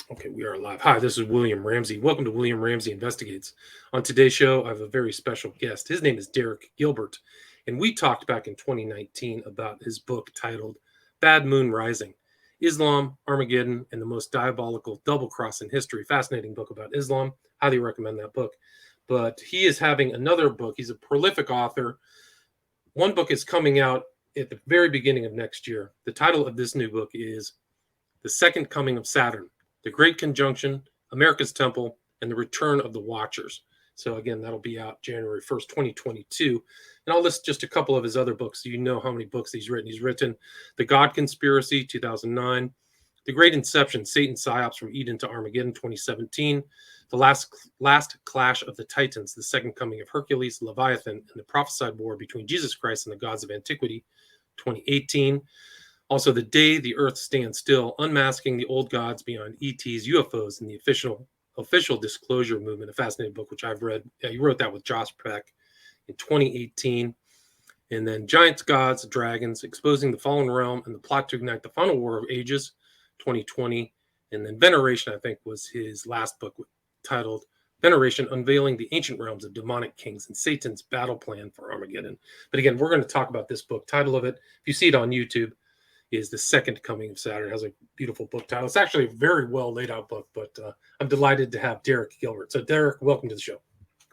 Okay, we are live. Hi, this is William Ramsey. Welcome to William Ramsey Investigates. On today's show, I have a very special guest. His name is Derek Gilbert, and we talked back in 2019 about his book titled Bad Moon Rising: Islam, Armageddon, and the Most Diabolical Double Cross in History. Fascinating book about Islam. Highly recommend that book. But he is having another book. He's a prolific author. One book is coming out at the very beginning of next year. The title of this new book is The Second Coming of Saturn: The Great Conjunction, America's Temple, and the Return of the Watchers. So again, that'll be out January 1st, 2022. And I'll list just a couple of his other books so you know how many books he's written. He's written The God Conspiracy, 2009, The Great Inception, Satan's Psyops from Eden to Armageddon, 2017, The Last Clash of the Titans, The Second Coming of Hercules, Leviathan, and the Prophesied War Between Jesus Christ and the Gods of Antiquity, 2018. Also, The Day the Earth Stands Still, Unmasking the Old Gods Beyond ETs, UFOs, and the Official Disclosure Movement, a fascinating book, which I've read. You wrote that with Josh Peck in 2018. And then Giants, Gods, Dragons, Exposing the Fallen Realm and the Plot to Ignite the Final War of Ages, 2020. And then Veneration, I think, was his last book, titled Veneration: Unveiling the Ancient Realms of Demonic Kings and Satan's Battle Plan for Armageddon. But again, we're going to talk about this book. Title of it, if you see it on YouTube, is The Second Coming of Saturn. It has a beautiful book title. It's actually a very well laid out book, but I'm delighted to have Derek Gilbert. So Derek, welcome to the show.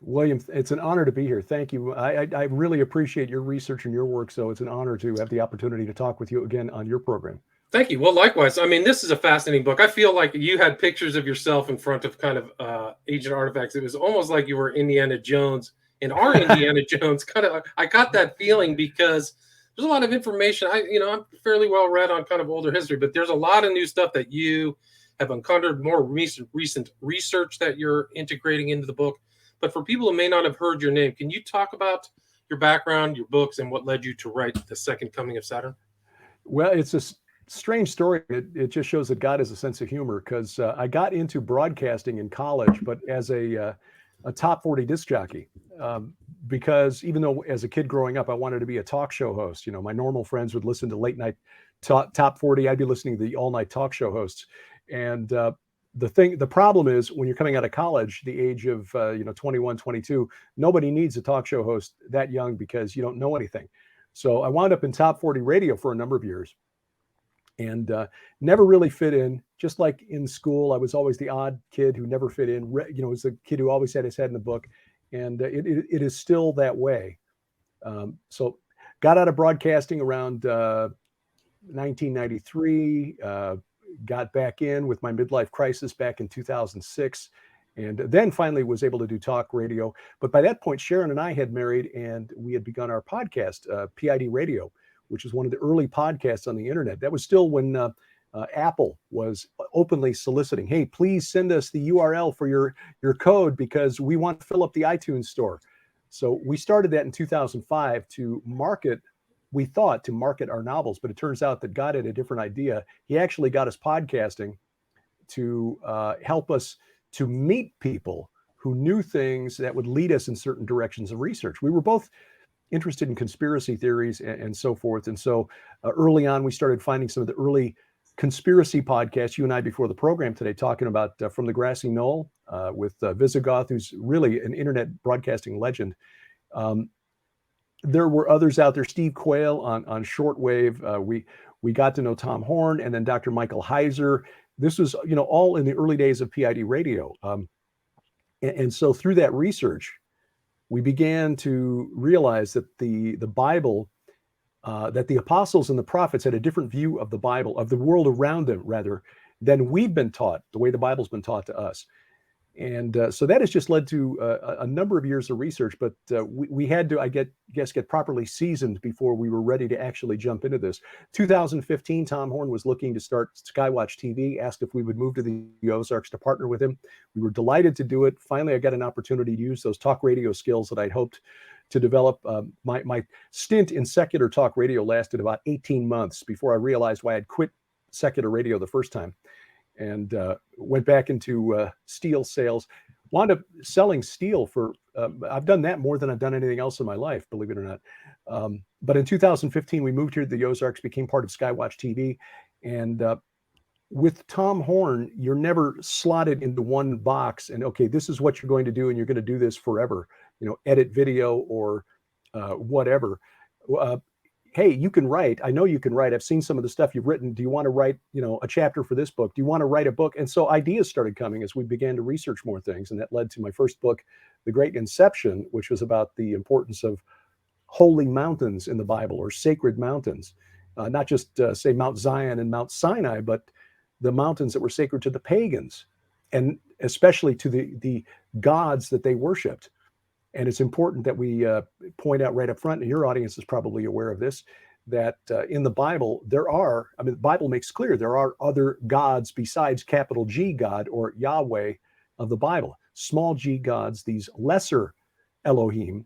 William, it's an honor to be here. Thank you. I really appreciate your research and your work, so it's an honor to have the opportunity to talk with you again on your program. Thank you. Well, likewise. I mean, this is a fascinating book. I feel like you had pictures of yourself in front of kind of ancient artifacts. It was almost like you were Indiana Jones and are Indiana Jones. Kind of, I got that feeling because there's a lot of information. I'm fairly well read on kind of older history, but there's a lot of new stuff that you have uncovered, more recent research that you're integrating into the book. But for people who may not have heard your name, can you talk about your background, your books, and what led you to write The Second Coming of Saturn? Well, it's a strange story. It just shows that God has a sense of humor, because I got into broadcasting in college, but as a top 40 disc jockey. Because even though as a kid growing up, I wanted to be a talk show host. My normal friends would listen to late night top 40. I'd be listening to the all night talk show hosts. And the problem is when you're coming out of college, the age of 21, 22, nobody needs a talk show host that young because you don't know anything. So I wound up in top 40 radio for a number of years and never really fit in. Just like in school, I was always the odd kid who never fit in. Was the kid who always had his head in the book. And it is still that way. So got out of broadcasting around 1993, got back in with my midlife crisis back in 2006, and then finally was able to do talk radio. But by that point, Sharon and I had married, and we had begun our podcast, PID Radio, which was one of the early podcasts on the internet. That was still when Apple was openly soliciting, hey, please send us the URL for your code because we want to fill up the iTunes store. So we started that in 2005 to market our novels, but it turns out that God had a different idea. He actually got us podcasting to help us to meet people who knew things that would lead us in certain directions of research. We were both interested in conspiracy theories and so forth. And so early on, we started finding some of the early conspiracy podcast, you and I before the program today, talking about From the Grassy Knoll with Visigoth, who's really an internet broadcasting legend. There were others out there, Steve Quayle on shortwave. We got to know Tom Horn and then Dr. Michael Heiser. This was all in the early days of PID radio. And so through that research, we began to realize that the Bible, that the apostles and the prophets had a different view of the Bible, of the world around them, rather, than we've been taught, the way the Bible's been taught to us. And so that has just led to a number of years of research, but we had to, get properly seasoned before we were ready to actually jump into this. 2015, Tom Horn was looking to start Skywatch TV, asked if we would move to the Ozarks to partner with him. We were delighted to do it. Finally, I got an opportunity to use those talk radio skills that I'd hoped to develop. My stint in secular talk radio lasted about 18 months before I realized why I'd quit secular radio the first time, and went back into steel sales. Wound up selling steel for, I've done that more than I've done anything else in my life, believe it or not. But in 2015, we moved here to the Ozarks, became part of Skywatch TV. And with Tom Horn, you're never slotted into one box and, okay, this is what you're going to do, and you're going to do this forever, edit video or whatever. Uh, hey, you can write. I know you can write. I've seen some of the stuff you've written. Do you want to write, a chapter for this book? Do you want to write a book? And so ideas started coming as we began to research more things. And that led to my first book, The Great Inception, which was about the importance of holy mountains in the Bible, or sacred mountains, not just say Mount Zion and Mount Sinai, but the mountains that were sacred to the pagans, and especially to the gods that they worshiped. And it's important that we point out right up front, and your audience is probably aware of this, that in the Bible, the Bible makes clear there are other gods besides capital G God, or Yahweh of the Bible. Small g gods, these lesser Elohim,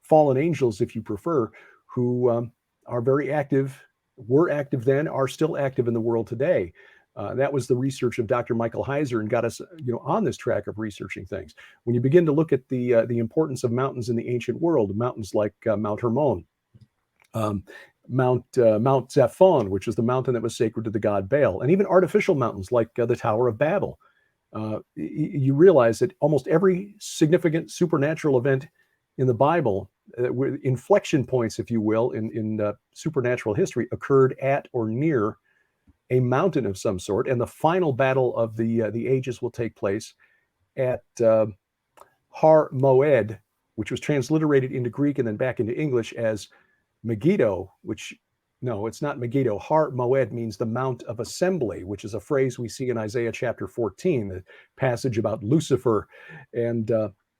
fallen angels, if you prefer, who are very active, were active then, are still active in the world today. That was the research of Dr. Michael Heiser, and got us, on this track of researching things. When you begin to look at the importance of mountains in the ancient world, mountains like Mount Hermon, Mount Zaphon, which is the mountain that was sacred to the god Baal, and even artificial mountains like the Tower of Babel, you realize that almost every significant supernatural event in the Bible, inflection points, if you will, in supernatural history, occurred at or near a mountain of some sort. And the final battle of the ages will take place at Har Moed, which was transliterated into Greek and then back into English as Megiddo, which, no, it's not Megiddo. Har Moed means the Mount of Assembly, which is a phrase we see in Isaiah chapter 14, the passage about Lucifer and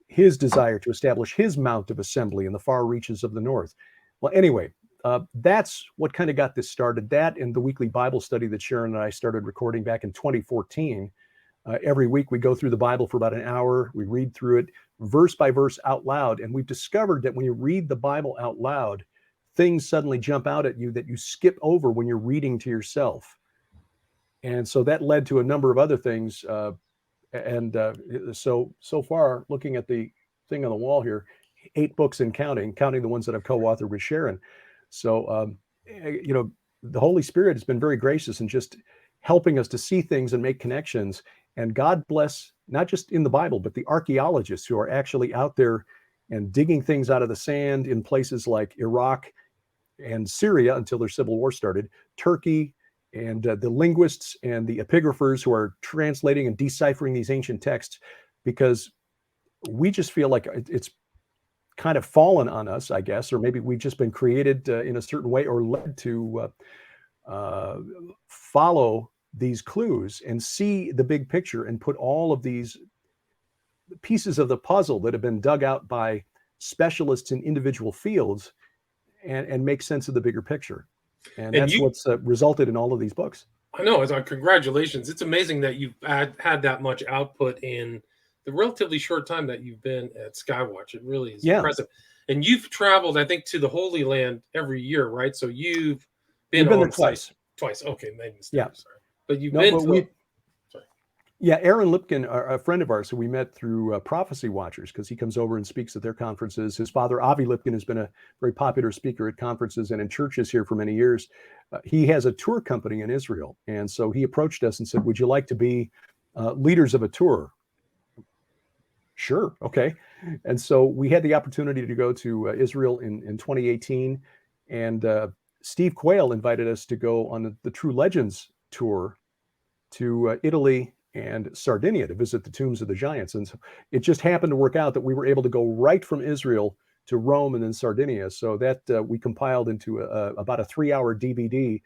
his desire to establish his Mount of Assembly in the far reaches of the north. Well, anyway, that's what kind of got this started. That and the weekly Bible study that Sharon and I started recording back in 2014. Every week we go through the Bible for about an hour. We read through it verse by verse out loud. And we've discovered that when you read the Bible out loud, things suddenly jump out at you that you skip over when you're reading to yourself. And so that led to a number of other things. So far, looking at the thing on the wall here, 8 books and counting the ones that I've co-authored with Sharon. So, the Holy Spirit has been very gracious in just helping us to see things and make connections. And God bless, not just in the Bible, but the archaeologists who are actually out there and digging things out of the sand in places like Iraq and Syria until their civil war started, Turkey, and the linguists and the epigraphers who are translating and deciphering these ancient texts, because we just feel like it's kind of fallen on us, I guess, or maybe we've just been created in a certain way, or led to follow these clues and see the big picture and put all of these pieces of the puzzle that have been dug out by specialists in individual fields and make sense of the bigger picture. And that's what's resulted in all of these books. I know. Congratulations. It's amazing that you've had that much output in the relatively short time that you've been at Skywatch. It really is impressive. And you've traveled, I think, to the Holy Land every year, right? So you've been there twice. Twice. Okay, made mistake. Yeah. Sorry. But you've been to... Sorry. Yeah, Aaron Lipkin, a friend of ours who we met through Prophecy Watchers, because he comes over and speaks at their conferences. His father, Avi Lipkin, has been a very popular speaker at conferences and in churches here for many years. He has a tour company in Israel. And so he approached us and said, would you like to be leaders of a tour? Sure. Okay. And so we had the opportunity to go to Israel in 2018. And Steve Quayle invited us to go on the True Legends tour to Italy and Sardinia to visit the tombs of the giants. And so it just happened to work out that we were able to go right from Israel to Rome and then Sardinia. So that we compiled into about a 3-hour DVD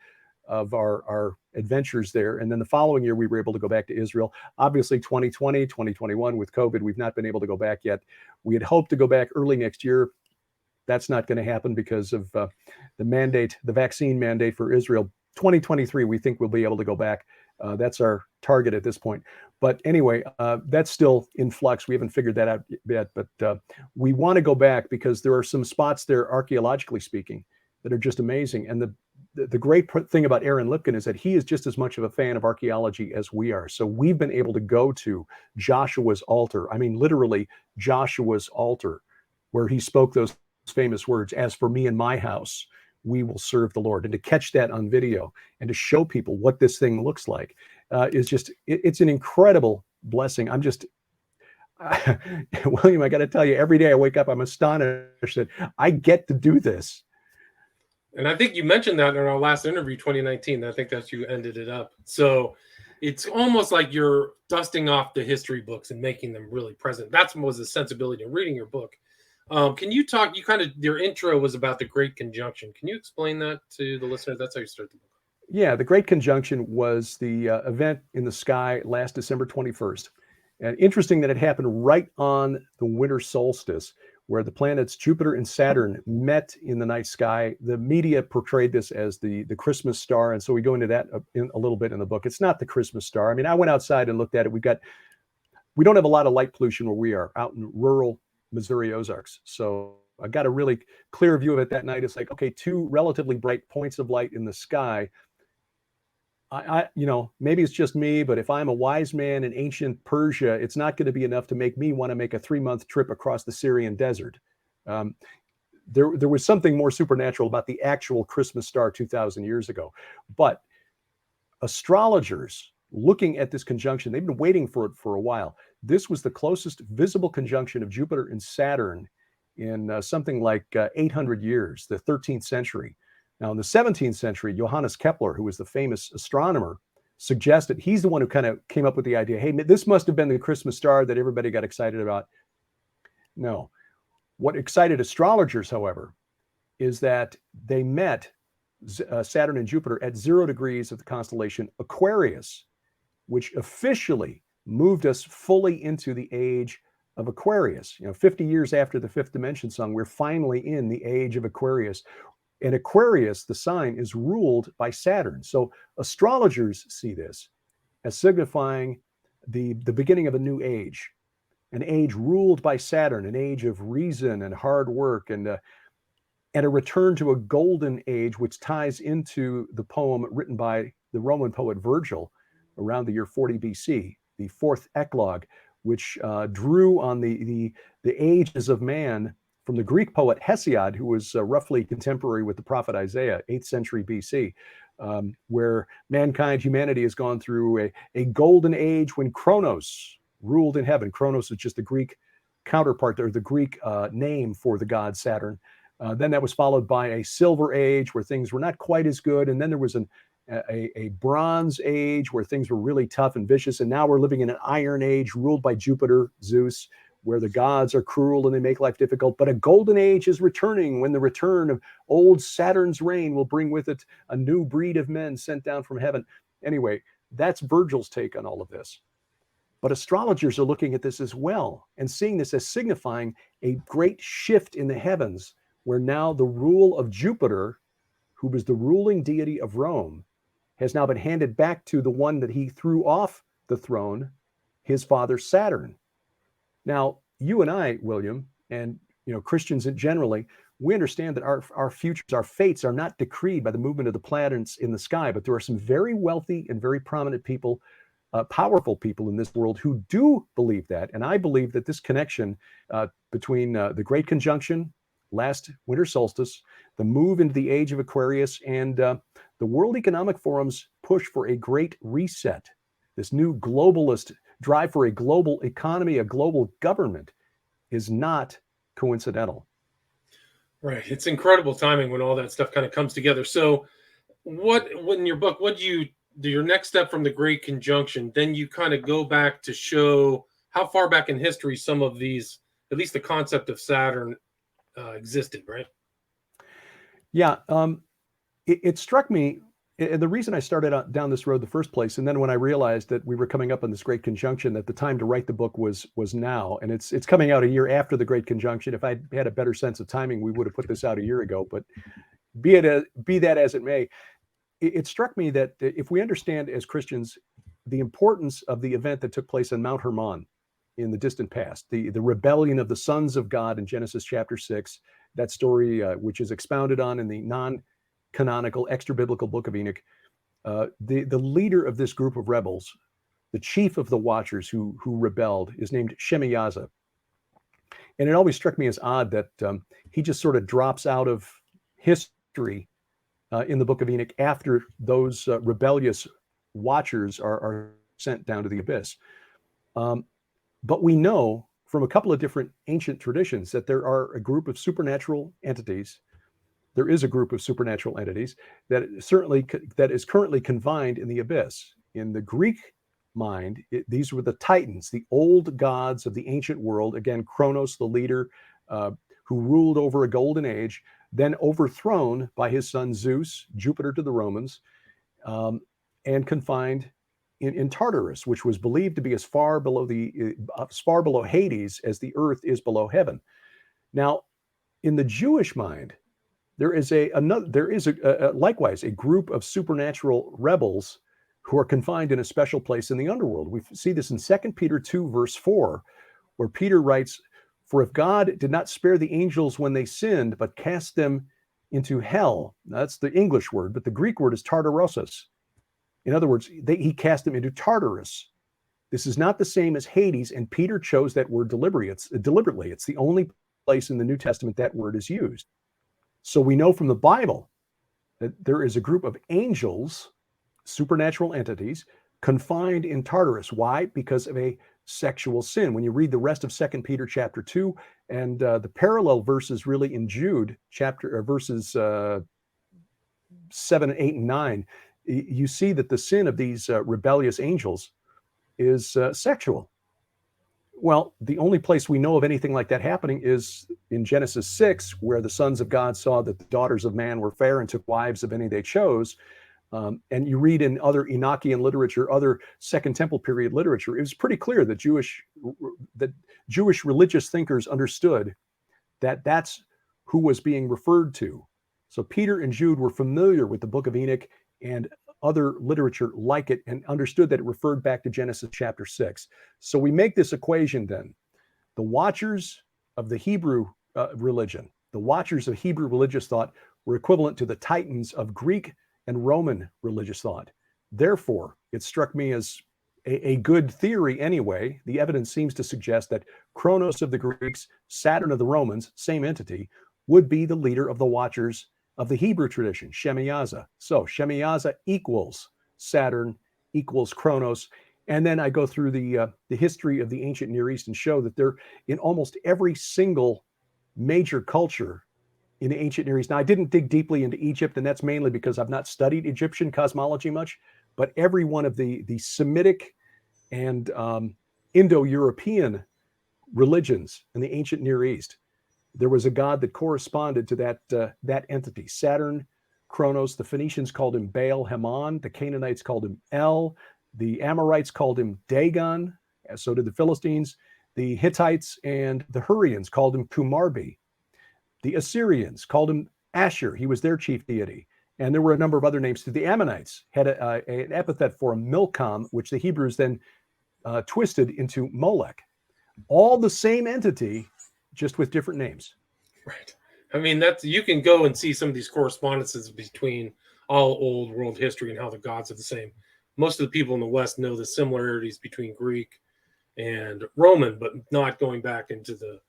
of our adventures there. And then the following year, we were able to go back to Israel. Obviously, 2020, 2021 with COVID, we've not been able to go back yet. We had hoped to go back early next year. That's not going to happen because of the vaccine mandate for Israel. 2023, we think we'll be able to go back. That's our target at this point. But anyway, that's still in flux. We haven't figured that out yet. But we want to go back because there are some spots there, archaeologically speaking, that are just amazing. And the great thing about Aaron Lipkin is that he is just as much of a fan of archaeology as we are. So we've been able to go to Joshua's altar. I mean, literally Joshua's altar, where he spoke those famous words, "As for me and my house, we will serve the Lord," and to catch that on video and to show people what this thing looks like. is just, it's an incredible blessing. William, I got to tell you, every day I wake up, I'm astonished that I get to do this. And I think you mentioned that in our last interview, 2019. I think that you ended it up. So it's almost like you're dusting off the history books and making them really present. That was the sensibility of reading your book. Can you talk? Your intro was about the Great Conjunction. Can you explain that to the listeners? That's how you start the book. Yeah, the Great Conjunction was the event in the sky last December 21st. And interesting that it happened right on the winter solstice, where the planets Jupiter and Saturn met in the night sky. The media portrayed this as the Christmas star. And so we go into that in a little bit in the book. It's not the Christmas star. I mean, I went outside and looked at it. We don't have a lot of light pollution where we are out in rural Missouri Ozarks. So I got a really clear view of it that night. It's like, okay, two relatively bright points of light in the sky. Maybe it's just me, but if I'm a wise man in ancient Persia, it's not going to be enough to make me want to make a 3-month trip across the Syrian desert. There was something more supernatural about the actual Christmas star 2,000 years ago. But astrologers looking at this conjunction, they've been waiting for it for a while. This was the closest visible conjunction of Jupiter and Saturn in something like 800 years, the 13th century. Now, in the 17th century, Johannes Kepler, who was the famous astronomer, suggested, he's the one who kind of came up with the idea, hey, this must have been the Christmas star that everybody got excited about. No. What excited astrologers, however, is that they met Saturn and Jupiter at 0 degrees of the constellation Aquarius, which officially moved us fully into the age of Aquarius. 50 years after the Fifth Dimension song, we're finally in the age of Aquarius. And Aquarius, the sign, is ruled by Saturn. So astrologers see this as signifying the beginning of a new age, an age ruled by Saturn, an age of reason and hard work, and a return to a golden age, which ties into the poem written by the Roman poet Virgil around the year 40 BC, the fourth eclogue, which drew on the ages of man from the Greek poet Hesiod, who was roughly contemporary with the prophet Isaiah, 8th century BC, where humanity has gone through a golden age when Kronos ruled in heaven. Kronos is just the Greek counterpart, or the Greek name for the god Saturn. Then that was followed by a silver age where things were not quite as good. And then there was a bronze age where things were really tough and vicious. And now we're living in an iron age ruled by Jupiter, Zeus, where the gods are cruel and they make life difficult. But a golden age is returning, when the return of old Saturn's reign will bring with it a new breed of men sent down from heaven. Anyway, that's Virgil's take on all of this. But astrologers are looking at this as well and seeing this as signifying a great shift in the heavens, where now the rule of Jupiter, who was the ruling deity of Rome, has now been handed back to the one that he threw off the throne, his father Saturn. Now, you and I, William, and Christians generally, we understand that our futures, our fates are not decreed by the movement of the planets in the sky, but there are some very wealthy and very prominent people, powerful people in this world who do believe that. And I believe that this connection between the Great Conjunction, last winter solstice, the move into the age of Aquarius, and the World Economic Forum's push for a great reset, this new globalist drive for a global economy, a global government, is not coincidental. Right. It's incredible timing when all that stuff kind of comes together. So in your book, what do you do, your next step from the Great Conjunction? Then you kind of go back to show how far back in history some of these, at least the concept of Saturn, existed, right? Yeah. It struck me, and the reason I started down this road the first place, and then when I realized that we were coming up on this Great Conjunction, that the time to write the book was now, and it's coming out a year after the Great Conjunction. If I had a better sense of timing, we would have put this out a year ago. But be that as it may, it struck me that if we understand as Christians the importance of the event that took place on Mount Hermon in the distant past, the rebellion of the sons of God in Genesis chapter 6, that story which is expounded on in the non-canonical extra-biblical book of Enoch, the leader of this group of rebels, the chief of the watchers who rebelled, is named Shemiyaza. And it always struck me as odd that he just sort of drops out of history in the book of Enoch after those rebellious watchers are sent down to the abyss. But we know from a couple of different ancient traditions that there are a group of supernatural entities. There is a group of supernatural entities that is currently confined in the abyss. In the Greek mind, these were the Titans, the old gods of the ancient world. Again, Kronos, the leader, who ruled over a golden age, then overthrown by his son Zeus, Jupiter to the Romans, and confined in Tartarus, which was believed to be as far below Hades as the earth is below heaven. Now, in the Jewish mind, there is likewise a group of supernatural rebels who are confined in a special place in the underworld. We see this in 2 Peter 2, verse 4, where Peter writes, "For if God did not spare the angels when they sinned, but cast them into hell," that's the English word, but the Greek word is Tartarosos. In other words, he cast them into Tartarus. This is not the same as Hades, and Peter chose that word deliberately. It's the only place in the New Testament that word is used. So we know from the Bible that there is a group of angels, supernatural entities, confined in Tartarus. Why? Because of a sexual sin. When you read the rest of 2 Peter chapter 2 and the parallel verses really in Jude verses 7, 8, and 9, you see that the sin of these rebellious angels is sexual. Well, the only place we know of anything like that happening is in Genesis 6, where the sons of God saw that the daughters of man were fair and took wives of any they chose. And you read in other Enochian literature, other Second Temple period literature, it was pretty clear that Jewish religious thinkers understood that that's who was being referred to. So Peter and Jude were familiar with the book of Enoch and other literature like it, and understood that it referred back to Genesis chapter 6. So we make this equation then. The watchers of the Hebrew religion, the watchers of Hebrew religious thought, were equivalent to the Titans of Greek and Roman religious thought. Therefore, it struck me as a good theory anyway. The evidence seems to suggest that Kronos of the Greeks, Saturn of the Romans, same entity, would be the leader of the watchers of the Hebrew tradition, Shemiyaza. So Shemiyaza equals Saturn equals Kronos. And then I go through the history of the ancient Near East and show that they're in almost every single major culture in the ancient Near East. Now, I didn't dig deeply into Egypt, and that's mainly because I've not studied Egyptian cosmology much, but every one of the Semitic and Indo-European religions in the ancient Near East, there was a god that corresponded to that entity, Saturn, Kronos. The Phoenicians called him Baal Hamon. The Canaanites called him El. The Amorites called him Dagon, as so did the Philistines. The Hittites and the Hurrians called him Kumarbi. The Assyrians called him Asher. He was their chief deity. And there were a number of other names too. The Ammonites had an epithet for him, Milcom, which the Hebrews then twisted into Molech. All the same entity, just with different names. Right. I mean, you can go and see some of these correspondences between all old world history and how the gods are the same. Most of the people in the West know the similarities between Greek and Roman, but not going back into the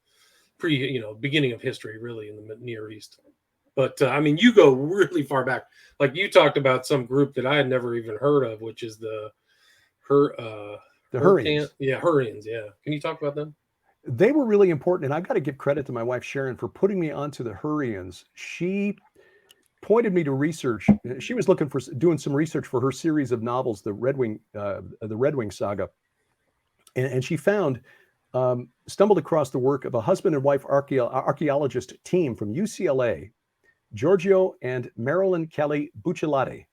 beginning of history, really, in the Near East. But I mean, you go really far back. Like you talked about some group that I had never even heard of, which is the Hurrians. Yeah, Hurrians. Yeah. Can you talk about them? They were really important, and I've got to give credit to my wife Sharon for putting me onto the Hurrians. She pointed me to research. She was looking for doing some research for her series of novels, the Red Wing Saga, and she stumbled across the work of a husband and wife archaeologist team from UCLA, Giorgio and Marilyn Kelly Bucciolati.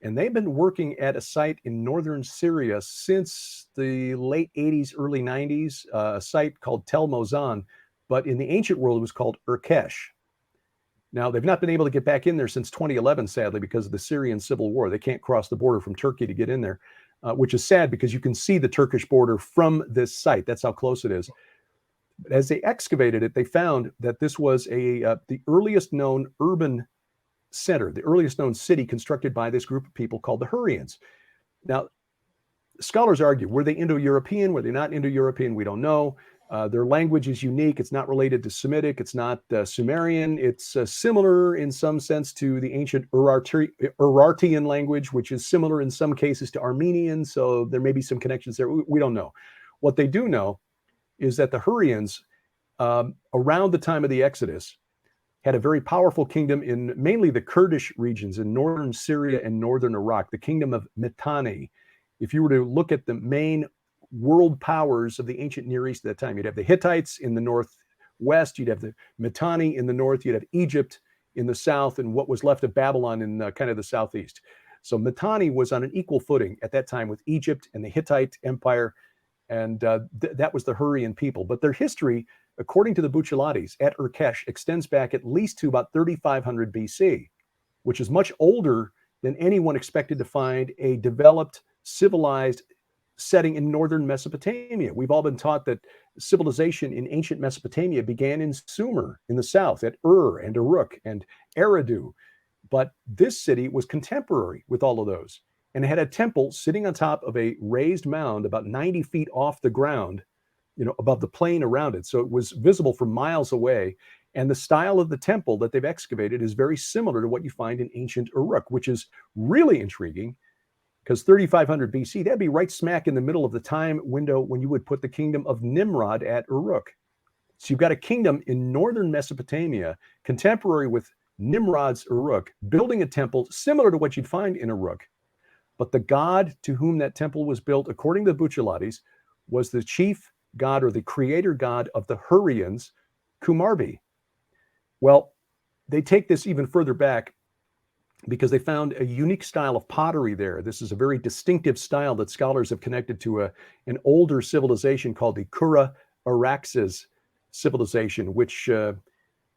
And they've been working at a site in northern Syria since the late 80s, early 90s, a site called Tel Mozan, but in the ancient world, it was called Urkesh. Now, they've not been able to get back in there since 2011, sadly, because of the Syrian civil war. They can't cross the border from Turkey to get in there, which is sad because you can see the Turkish border from this site. That's how close it is. But as they excavated it, they found that this was the earliest known urban center, the earliest known city constructed by this group of people called the Hurrians. Now, scholars argue, were they Indo-European? Were they not Indo-European? We don't know. Their language is unique. It's not related to Semitic. It's not Sumerian. It's similar in some sense to the ancient Urartian language, which is similar in some cases to Armenian. So there may be some connections there. We don't know. What they do know is that the Hurrians, around the time of the Exodus, had a very powerful kingdom in mainly the Kurdish regions in northern Syria and northern Iraq, the kingdom of Mitanni. If you were to look at the main world powers of the ancient Near East at that time, you'd have the Hittites in the northwest, you'd have the Mitanni in the north, you'd have Egypt in the south, and what was left of Babylon in kind of the southeast. So Mitanni was on an equal footing at that time with Egypt and the Hittite Empire, and that was the Hurrian people. But their history, according to the Bucciolatis at Urkesh, extends back at least to about 3500 BC, which is much older than anyone expected to find a developed, civilized setting in northern Mesopotamia. We've all been taught that civilization in ancient Mesopotamia began in Sumer in the south at Ur and Uruk and Eridu. But this city was contemporary with all of those, and it had a temple sitting on top of a raised mound about 90 feet off the ground, above the plain around it. So it was visible from miles away. And the style of the temple that they've excavated is very similar to what you find in ancient Uruk, which is really intriguing because 3500 BC, that'd be right smack in the middle of the time window when you would put the kingdom of Nimrod at Uruk. So you've got a kingdom in northern Mesopotamia, contemporary with Nimrod's Uruk, building a temple similar to what you'd find in Uruk. But the god to whom that temple was built, according to the Bucciolatis, was the chief god or the creator god of the Hurrians, Kumarbi. Well, they take this even further back because they found a unique style of pottery there. This is a very distinctive style that scholars have connected to an older civilization called the Kura Araxes civilization, which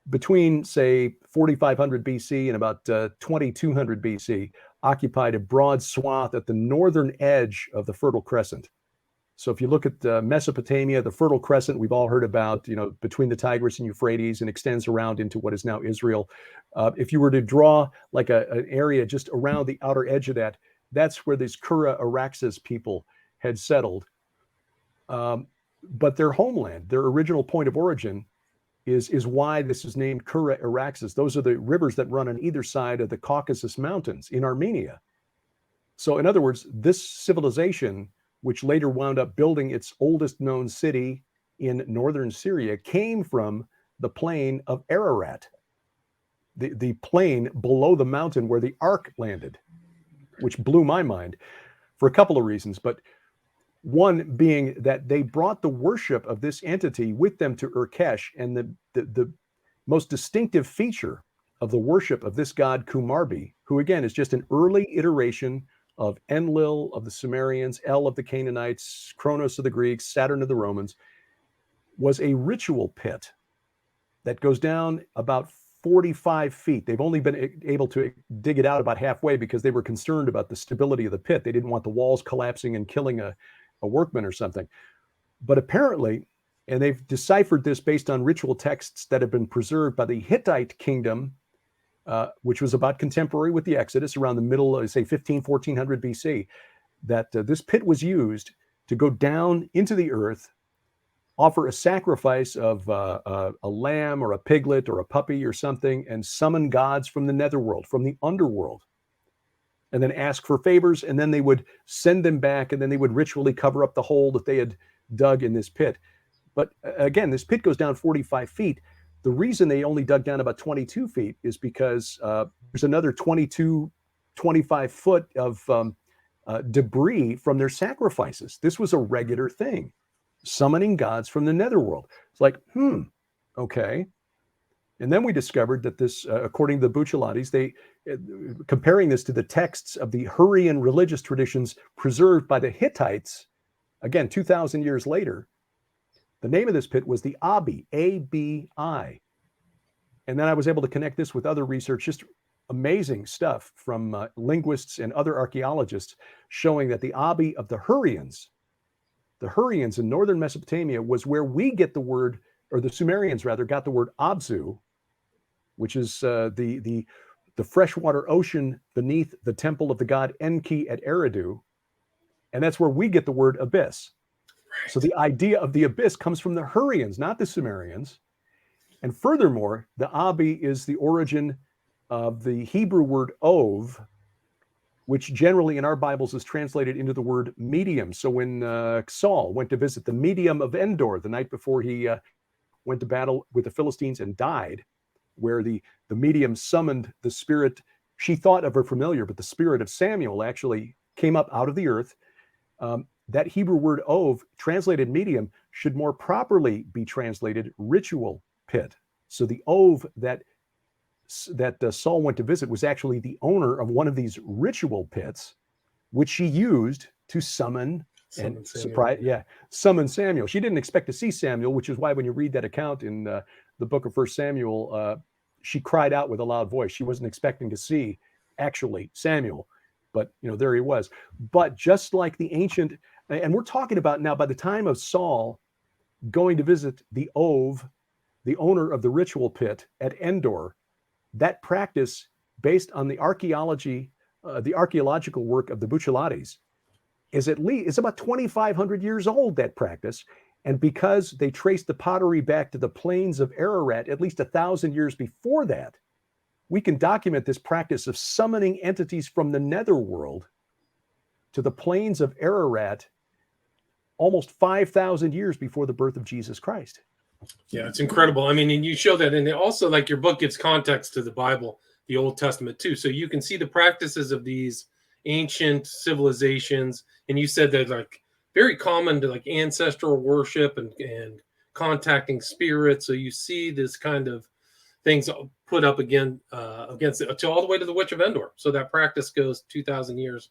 between, say, 4500 BC and about 2200 BC occupied a broad swath at the northern edge of the Fertile Crescent. So if you look at Mesopotamia, the Fertile Crescent, we've all heard about, between the Tigris and Euphrates, and extends around into what is now Israel. If you were to draw like an area just around the outer edge of that, that's where these Kura Araxes people had settled. But their homeland, their original point of origin, is why this is named Kura Araxes. Those are the rivers that run on either side of the Caucasus Mountains in Armenia. So in other words, this civilization, which later wound up building its oldest known city in northern Syria, came from the plain of Ararat, the plain below the mountain where the ark landed, which blew my mind for a couple of reasons. But one being that they brought the worship of this entity with them to Urkesh, and the most distinctive feature of the worship of this god Kumarbi, who again is just an early iteration of Enlil of the Sumerians, El of the Canaanites, Kronos of the Greeks, Saturn of the Romans, was a ritual pit that goes down about 45 feet. They've only been able to dig it out about halfway because they were concerned about the stability of the pit. They didn't want the walls collapsing and killing a workman or something. But apparently, and they've deciphered this based on ritual texts that have been preserved by the Hittite kingdom, which was about contemporary with the Exodus, around the middle of, say, 1400 BC, that this pit was used to go down into the earth, offer a sacrifice of a lamb or a piglet or a puppy or something, and summon gods from the netherworld, from the underworld, and then ask for favors, and then they would send them back, and then they would ritually cover up the hole that they had dug in this pit. But again, this pit goes down 45 feet. The reason they only dug down about 22 feet is because there's another 22, 25 foot of debris from their sacrifices. This was a regular thing, summoning gods from the netherworld. It's like, okay. And then we discovered that this, according to the Bucciolatis, they comparing this to the texts of the Hurrian religious traditions preserved by the Hittites, again, 2,000 years later, the name of this pit was the Abi, A-B-I. And then I was able to connect this with other research, just amazing stuff from linguists and other archaeologists showing that the Abi of the Hurrians in northern Mesopotamia was where we get the word, or the Sumerians rather, got the word Abzu, which is the freshwater ocean beneath the temple of the god Enki at Eridu. And that's where we get the word abyss. So the idea of the abyss comes from the Hurrians, not the Sumerians. And furthermore, the Abi is the origin of the Hebrew word ov, which generally in our Bibles is translated into the word medium. So when Saul went to visit the medium of Endor the night before he went to battle with the Philistines and died, where the medium summoned the spirit, she thought of her familiar, but the spirit of Samuel actually came up out of the earth. That Hebrew word ov, translated medium, should more properly be translated ritual pit. So the ov that Saul went to visit was actually the owner of one of these ritual pits, which she used to summon and summon Samuel. She didn't expect to see Samuel, which is why when you read that account in the book of 1 Samuel, she cried out with a loud voice. She wasn't expecting to see actually Samuel, but there he was. But just like the ancient, and we're talking about now, by the time of Saul going to visit the Ov, the owner of the ritual pit at Endor, that practice, based on the archaeological work of the Bucciolatis, is about 2,500 years old, that practice. And because they traced the pottery back to the plains of Ararat at least 1,000 years before that, we can document this practice of summoning entities from the netherworld to the plains of Ararat almost 5,000 years before the birth of Jesus Christ. Yeah, it's incredible. I mean, and you show that, and also, like, your book gives context to the Bible, the Old Testament too. So you can see the practices of these ancient civilizations, and you said that like very common to like ancestral worship and contacting spirits. So you see this kind of things put up again against it, to all the way to the Witch of Endor. So that practice goes 2,000 years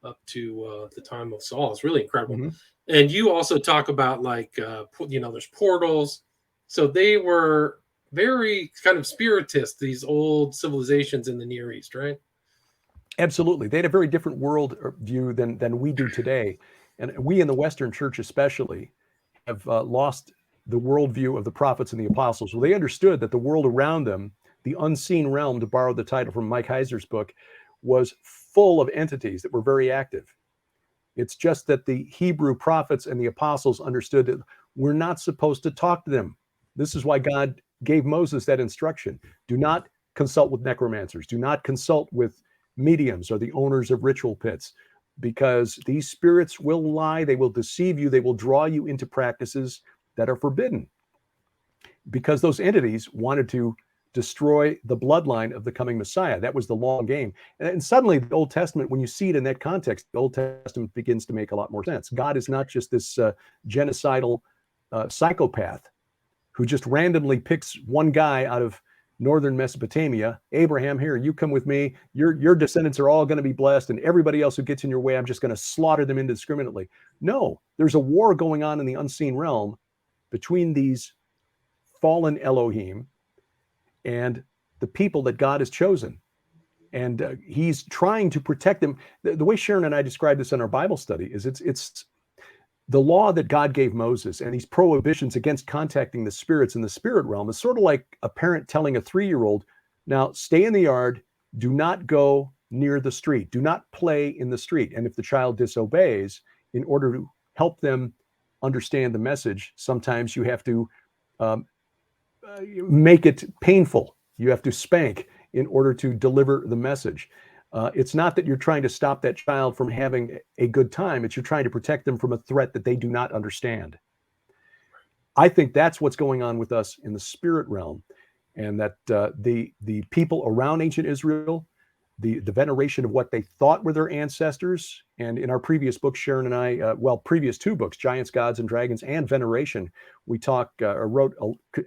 up to the time of Saul. It's really incredible. Mm-hmm. And you also talk about like there's portals. So they were very kind of spiritist, these old civilizations in the Near East, right? Absolutely. They had a very different world view than we do today. And we in the Western Church especially have lost the worldview of the prophets and the apostles. Well, they understood that the world around them, the unseen realm, to borrow the title from Mike Heiser's book, was full of entities that were very active. It's just that the Hebrew prophets and the apostles understood that we're not supposed to talk to them. This is why God gave Moses that instruction. Do not consult with necromancers. Do not consult with mediums or the owners of ritual pits, because these spirits will lie. They will deceive you. They will draw you into practices that are forbidden, because those entities wanted to destroy the bloodline of the coming Messiah. That was the long game. And suddenly the Old Testament, when you see it in that context, the Old Testament begins to make a lot more sense. God is not just this genocidal psychopath who just randomly picks one guy out of northern Mesopotamia. Abraham, here, you come with me. Your descendants are all going to be blessed, and everybody else who gets in your way, I'm just going to slaughter them indiscriminately. No, there's a war going on in the unseen realm between these fallen Elohim and the people that God has chosen. And he's trying to protect them. The way Sharon and I describe this in our Bible study is it's the law that God gave Moses and these prohibitions against contacting the spirits in the spirit realm is sort of like a parent telling a 3-year-old, now stay in the yard, do not go near the street, do not play in the street. And if the child disobeys, in order to help them understand the message, sometimes you have to make it painful. You have to spank in order to deliver the message. It's not that you're trying to stop that child from having a good time. It's you're trying to protect them from a threat that they do not understand. I think that's what's going on with us in the spirit realm, and that the people around ancient Israel, the veneration of what they thought were their ancestors. And in our previous book, Sharon and I, previous 2 books, Giants, Gods, and Dragons, and Veneration, we wrote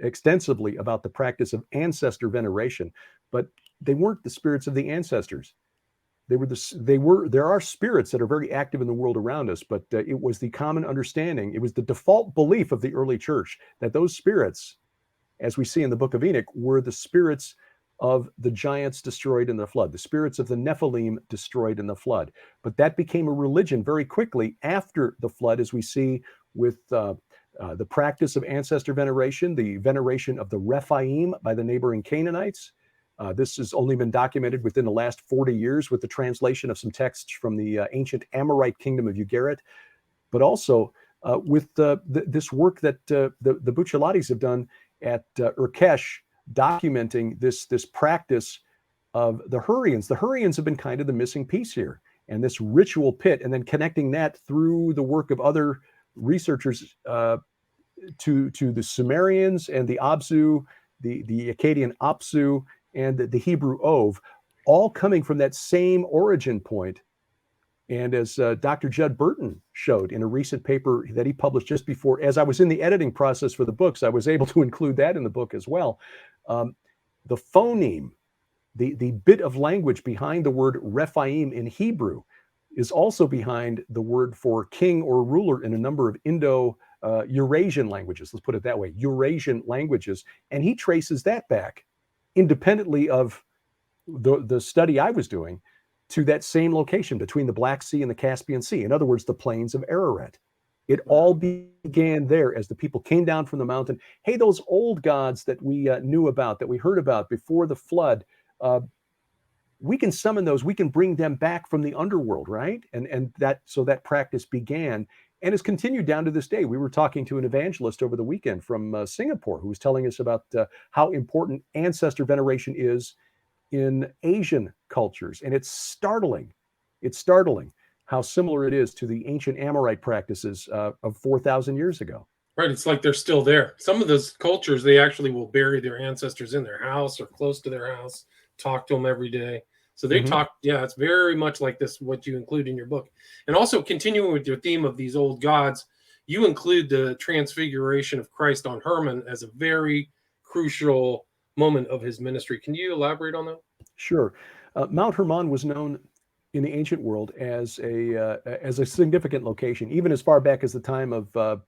extensively about the practice of ancestor veneration. But they weren't the spirits of the ancestors. There are spirits that are very active in the world around us, but it was the common understanding, it was the default belief of the early church that those spirits, as we see in the book of Enoch, were the spirits of the giants destroyed in the flood, the spirits of the Nephilim destroyed in the flood. But that became a religion very quickly after the flood, as we see with the practice of ancestor veneration, the veneration of the Rephaim by the neighboring Canaanites. This has only been documented within the last 40 years with the translation of some texts from the ancient Amorite kingdom of Ugarit. But also with this work that the Bucciolatis have done at Urkesh, documenting this practice of the Hurrians. The Hurrians have been kind of the missing piece here, and this ritual pit, and then connecting that through the work of other researchers to the Sumerians and the Abzu, the Akkadian Apsu, and the Hebrew Ov, all coming from that same origin point. And as Dr. Judd Burton showed in a recent paper that he published just before, as I was in the editing process for the books, I was able to include that in the book as well. The phoneme, the bit of language behind the word Rephaim in Hebrew, is also behind the word for king or ruler in a number of Eurasian languages. Let's put it that way, Eurasian languages. And he traces that back independently of the study I was doing to that same location between the Black Sea and the Caspian Sea. In other words, the plains of Ararat. It all began there as the people came down from the mountain. Hey, those old gods that we knew about, that we heard about before the flood, we can summon those. We can bring them back from the underworld, right? And so that practice began and has continued down to this day. We were talking to an evangelist over the weekend from Singapore who was telling us about how important ancestor veneration is in Asian cultures. And it's startling how similar it is to the ancient Amorite practices of 4,000 years ago. Right. It's like they're still there. Some of those cultures, they actually will bury their ancestors in their house or close to their house, talk to them every day. So they talk. Yeah, it's very much like this, what you include in your book. And also continuing with your theme of these old gods, you include the transfiguration of Christ on Hermon as a very crucial moment of his ministry. Can you elaborate on that? Sure. Mount Hermon was known in the ancient world as a significant location, even as far back as the time of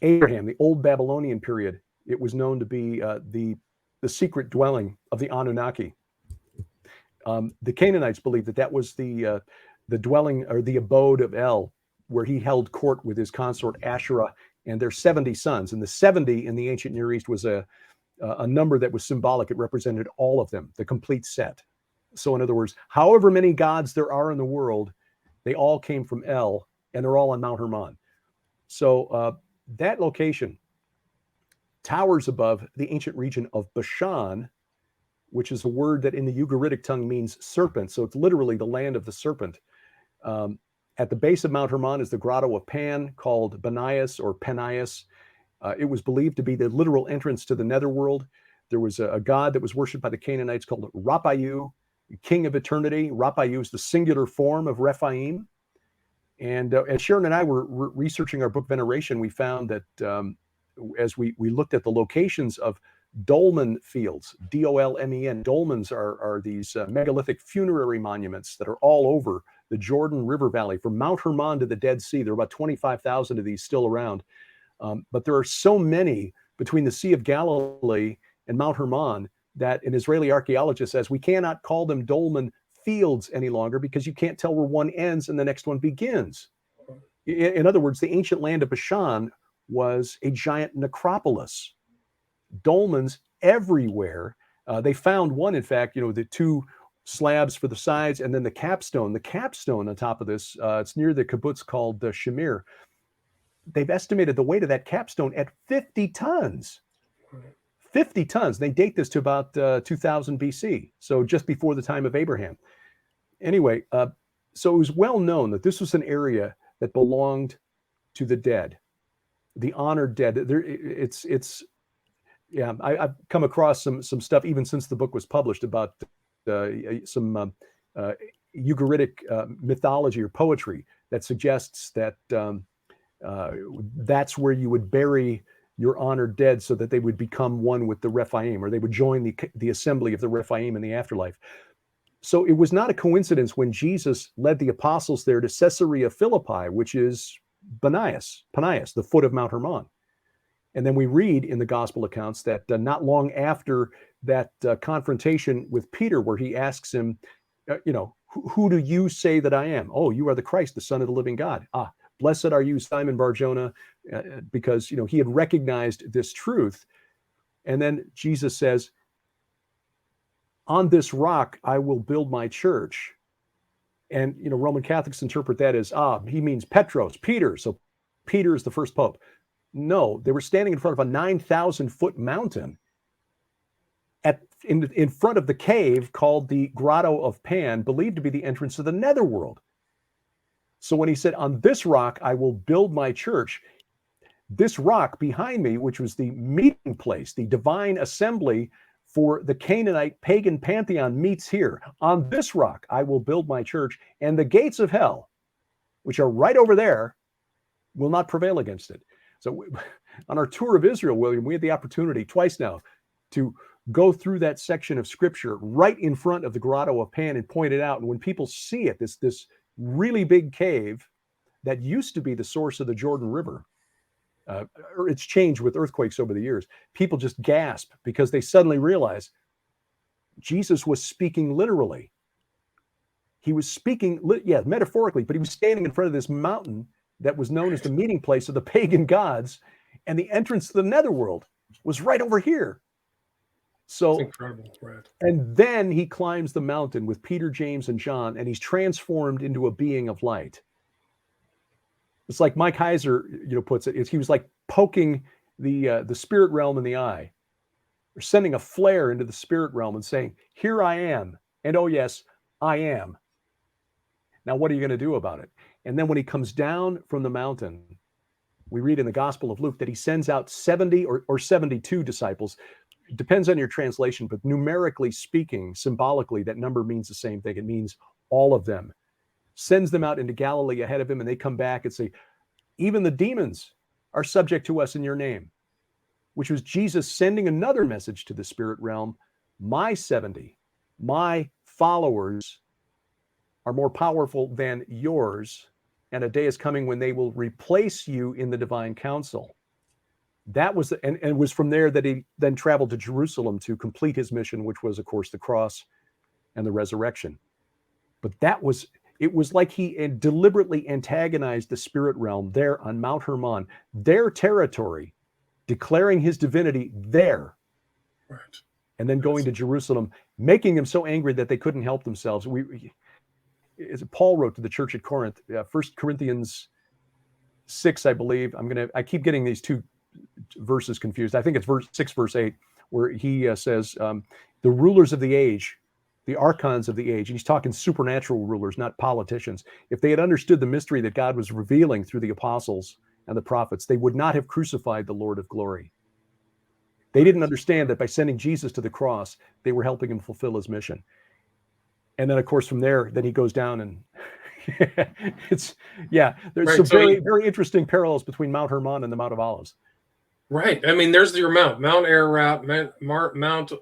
Abraham, the old Babylonian period. It was known to be the secret dwelling of the Anunnaki. The Canaanites believed that was the dwelling or the abode of El, where he held court with his consort Asherah and their 70 sons. And the 70 in the ancient Near East was a number that was symbolic. It represented all of them, the complete set. So in other words, however many gods there are in the world, they all came from El, and they're all on Mount Hermon. So that location towers above the ancient region of Bashan, which is a word that in the Ugaritic tongue means serpent. So it's literally the land of the serpent. At the base of Mount Hermon is the grotto of Pan, called Banias or Penias. It was believed to be the literal entrance to the netherworld. There was a god that was worshipped by the Canaanites called Rapayu, king of eternity. Rapayu is the singular form of Rephaim. And as Sharon and I were researching our book Veneration, we found that as we looked at the locations of dolmen fields, Dolmen. Dolmens are these megalithic funerary monuments that are all over the Jordan River Valley, from Mount Hermon to the Dead Sea. There are about 25,000 of these still around. But there are so many between the Sea of Galilee and Mount Hermon that an Israeli archaeologist says we cannot call them dolmen fields any longer because you can't tell where one ends and the next one begins. In other words, the ancient land of Bashan was a giant necropolis. Dolmens everywhere. They found one, in fact, the two slabs for the sides and then the capstone. The capstone on top of this, it's near the kibbutz called Shamir. They've estimated the weight of that capstone at 50 tons. 50 tons. They date this to about 2000 BC, so just before the time of Abraham. Anyway, so it was well known that this was an area that belonged to the dead, the honored dead. I've come across some stuff even since the book was published about some Ugaritic mythology or poetry that suggests that that's where you would bury your honored dead so that they would become one with the Rephaim, or they would join the assembly of the Rephaim in the afterlife. So it was not a coincidence when Jesus led the apostles there to Caesarea Philippi, which is Penias, the foot of Mount Hermon. And then we read in the gospel accounts that not long after that confrontation with Peter, where he asks him, who do you say that I am? Oh, you are the Christ, the Son of the living God. Ah, blessed are you, Simon Bar-Jonah, because he had recognized this truth. And then Jesus says, on this rock I will build my church. And Roman Catholics interpret that as he means Petros, Peter. So Peter is the first pope. No, they were standing in front of a 9,000-foot mountain in front of the cave called the Grotto of Pan, believed to be the entrance to the netherworld. So when he said, on this rock I will build my church, this rock behind me, which was the meeting place, the divine assembly for the Canaanite pagan pantheon, meets here. On this rock I will build my church, and the gates of hell, which are right over there, will not prevail against it. So on our tour of Israel, William, we had the opportunity twice now to go through that section of scripture right in front of the Grotto of Pan and point it out. And when people see it, this really big cave that used to be the source of the Jordan River, it's changed with earthquakes over the years. People just gasp because they suddenly realize Jesus was speaking literally. He was speaking, metaphorically, but he was standing in front of this mountain that was known as the meeting place of the pagan gods, and the entrance to the netherworld was right over here. So it's incredible, right? And then he climbs the mountain with Peter, James, and John, and he's transformed into a being of light. It's like Mike Heiser, puts it. He was like poking the spirit realm in the eye, or sending a flare into the spirit realm and saying, "Here I am, and oh yes, I am. Now what are you going to do about it?" And then when he comes down from the mountain, we read in the Gospel of Luke that he sends out 70 or 72 disciples. It depends on your translation, but numerically speaking, symbolically, that number means the same thing. It means all of them. Sends them out into Galilee ahead of him, and they come back and say, even the demons are subject to us in your name, which was Jesus sending another message to the spirit realm. My 70, my followers are more powerful than yours, and a day is coming when they will replace you in the divine council. That was, and it was from there that he then traveled to Jerusalem to complete his mission, which was, of course, the cross and the resurrection. But it was like he deliberately antagonized the spirit realm there on Mount Hermon, their territory, declaring his divinity there. Right. And then going to Jerusalem, making them so angry that they couldn't help themselves. As Paul wrote to the church at Corinth, 1 Corinthians 6, I believe. I keep getting these two verses confused. I think it's verse 6, verse 8, where he says, the rulers of the age, the archons of the age, and he's talking supernatural rulers, not politicians. If they had understood the mystery that God was revealing through the apostles and the prophets, they would not have crucified the Lord of glory. They didn't understand that by sending Jesus to the cross, they were helping him fulfill his mission. And then, of course, from there, then he goes down and there's some very interesting parallels between Mount Hermon and the Mount of Olives. Right. I mean, there's your Mount Ararat, Mount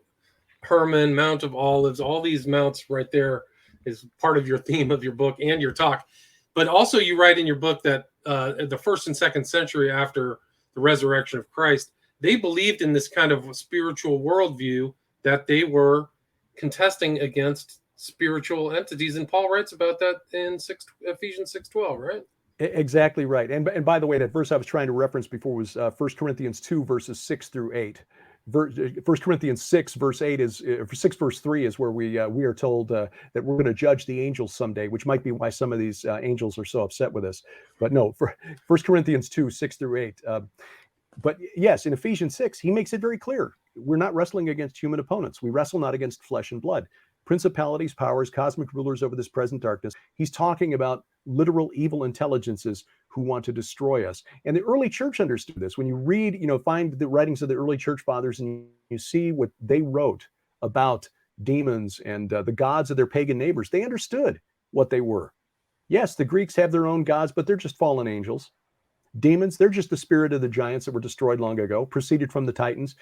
Hermon, Mount of Olives, all these mounts right there is part of your theme of your book and your talk. But also you write in your book that the 1st and 2nd century after the resurrection of Christ, they believed in this kind of spiritual worldview that they were contesting against spiritual entities. And Paul writes about that in Ephesians 6:12, right? Exactly right. And by the way, that verse I was trying to reference before was 1 Corinthians 2, verses 6 through 8. 1 Corinthians 6, verse 8 is 6, verse 3 is where we are told that we're going to judge the angels someday, which might be why some of these angels are so upset with us. But no, for 1 Corinthians 2, 6 through 8. But yes, in Ephesians 6, he makes it very clear. We're not wrestling against human opponents. We wrestle not against flesh and blood. Principalities, powers, cosmic rulers over this present darkness. He's talking about literal evil intelligences who want to destroy us. And the early church understood this. When you read, find the writings of the early church fathers and you see what they wrote about demons and the gods of their pagan neighbors, they understood what they were. Yes, the Greeks have their own gods, but they're just fallen angels. Demons, they're just the spirit of the giants that were destroyed long ago, proceeded from the Titans.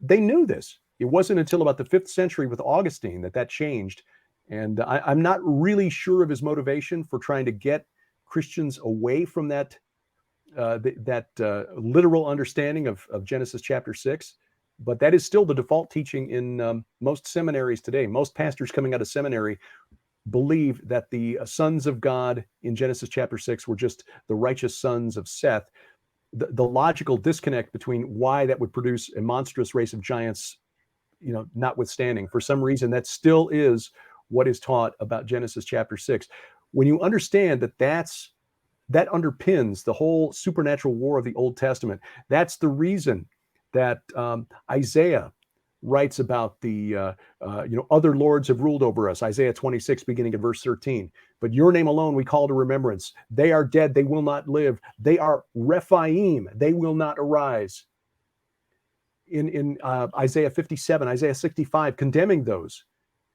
They knew this. It wasn't until about the 5th century with Augustine that changed. And I'm not really sure of his motivation for trying to get Christians away from that literal understanding of Genesis chapter 6. But that is still the default teaching in most seminaries today. Most pastors coming out of seminary believe that the sons of God in Genesis chapter 6 were just the righteous sons of Seth. The logical disconnect between why that would produce a monstrous race of giants, notwithstanding, for some reason, that still is what is taught about Genesis chapter 6. When you understand that that's that underpins the whole supernatural war of the Old Testament. That's the reason that Isaiah writes about the other lords have ruled over us. Isaiah 26, beginning at verse 13. But your name alone we call to remembrance. They are dead, they will not live. They are Rephaim, they will not arise. In Isaiah 57, Isaiah 65, condemning those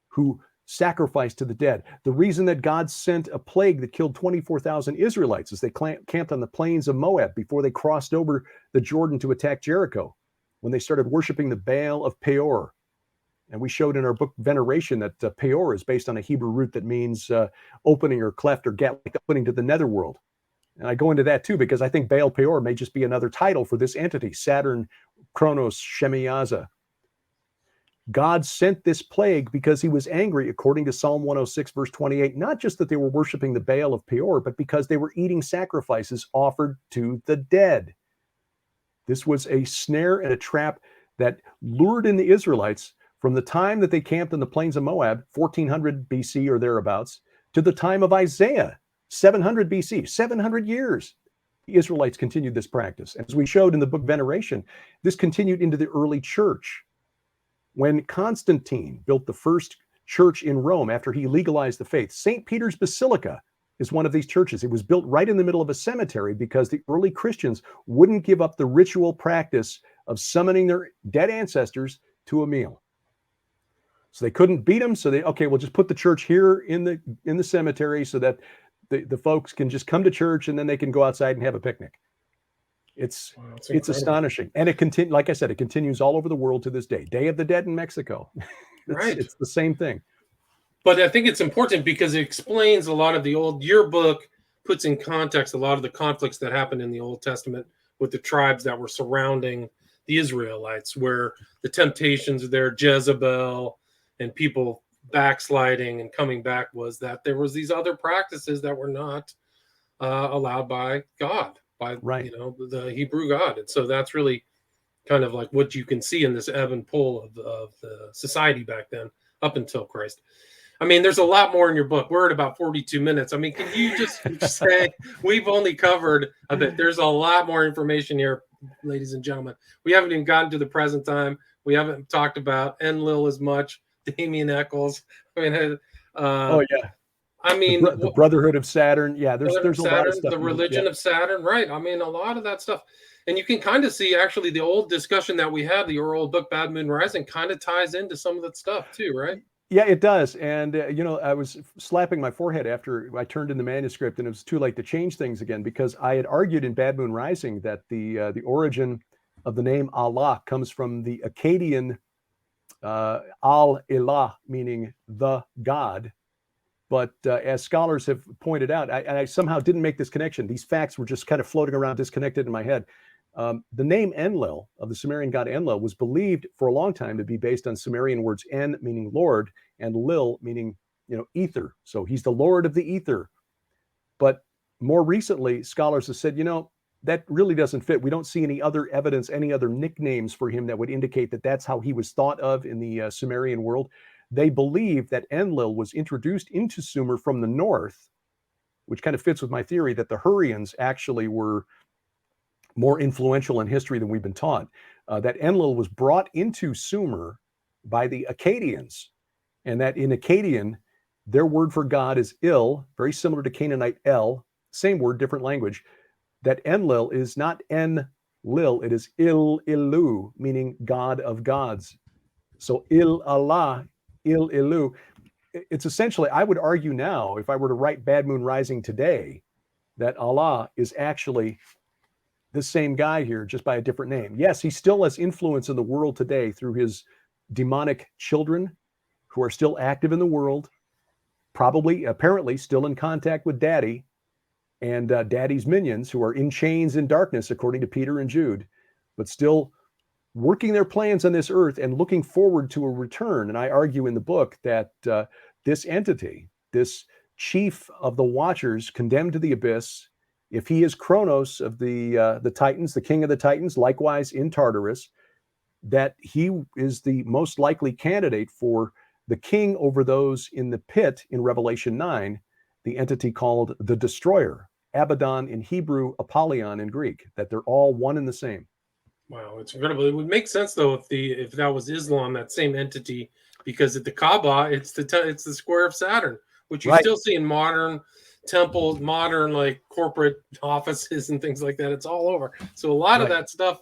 who sacrificed to the dead. The reason that God sent a plague that killed 24,000 Israelites as they camped on the plains of Moab before they crossed over the Jordan to attack Jericho, when they started worshiping the Baal of Peor. And we showed in our book Veneration that Peor is based on a Hebrew root that means opening or cleft or gap, like opening to the netherworld. And I go into that too, because I think Baal Peor may just be another title for this entity, Saturn, Kronos, Shemiyaza. God sent this plague because he was angry, according to Psalm 106, verse 28, not just that they were worshiping the Baal of Peor, but because they were eating sacrifices offered to the dead. This was a snare and a trap that lured in the Israelites from the time that they camped in the plains of Moab, 1400 BC or thereabouts, to the time of Isaiah, 700 BC, 700 years. The Israelites continued this practice. As we showed in the book Veneration, this continued into the early church. When Constantine built the first church in Rome after he legalized the faith, St. Peter's Basilica is one of these churches. It was built right in the middle of a cemetery because the early Christians wouldn't give up the ritual practice of summoning their dead ancestors to a meal. So they couldn't beat them. So we'll just put the church here in the cemetery so that the folks can just come to church and then they can go outside and have a picnic. It's astonishing. And like I said, it continues all over the world to this day. Day of the Dead in Mexico. Right. It's the same thing. But I think it's important because it explains a lot of your book puts in context a lot of the conflicts that happened in the Old Testament with the tribes that were surrounding the Israelites, where the temptations of their Jezebel and people backsliding and coming back was that there was these other practices that were not allowed by God, by the Hebrew God. And so that's really kind of like what you can see in this ebb and pull of the society back then up until Christ. I mean, there's a lot more in your book. We're at about 42 minutes. I mean, can you just say we've only covered a bit? There's a lot more information here, ladies and gentlemen. We haven't even gotten to the present time. We haven't talked about Enlil as much, Damien Eccles. I mean, I mean, the Brotherhood of Saturn. Yeah, there's a lot of stuff. The religion of Saturn, right? I mean, a lot of that stuff. And you can kind of see actually the old discussion that we had, the old book Bad Moon Rising, kind of ties into some of that stuff too, right? Yeah, it does. And, I was slapping my forehead after I turned in the manuscript, and it was too late to change things again, because I had argued in Bad Moon Rising that the origin of the name Allah comes from the Akkadian al-Ilah, meaning the God. But as scholars have pointed out, I somehow didn't make this connection. These facts were just kind of floating around disconnected in my head. The name Enlil, of the Sumerian god Enlil, was believed for a long time to be based on Sumerian words En, meaning Lord, and Lil, meaning, ether. So he's the Lord of the ether. But more recently, scholars have said, that really doesn't fit. We don't see any other evidence, any other nicknames for him that would indicate that that's how he was thought of in the Sumerian world. They believe that Enlil was introduced into Sumer from the north, which kind of fits with my theory that the Hurrians actually were more influential in history than we've been taught. That Enlil was brought into Sumer by the Akkadians, and that in Akkadian, their word for God is Il, very similar to Canaanite El, same word, different language. That Enlil is not En-Lil, it is Il-Ilu, meaning God of gods. So Il-Allah, Il-Ilu. It's essentially, I would argue now, if I were to write Bad Moon Rising today, that Allah is actually the same guy here, just by a different name. Yes, he still has influence in the world today through his demonic children who are still active in the world, apparently still in contact with Daddy and Daddy's minions who are in chains in darkness, according to Peter and Jude, but still working their plans on this earth and looking forward to a return. And I argue in the book that this entity, this chief of the Watchers, condemned to the abyss, if he is Kronos of the Titans, the king of the Titans, likewise in Tartarus, that he is the most likely candidate for the king over those in the pit in Revelation 9, the entity called the Destroyer. Abaddon in Hebrew, Apollyon in Greek, that they're all one and the same. Wow, it's incredible. It would make sense though if that was Islam, that same entity, because at the Kaaba, it's the square of Saturn, which you Right. still see in modern temples, modern like corporate offices and things like that. It's all over. So a lot of Right. that stuff,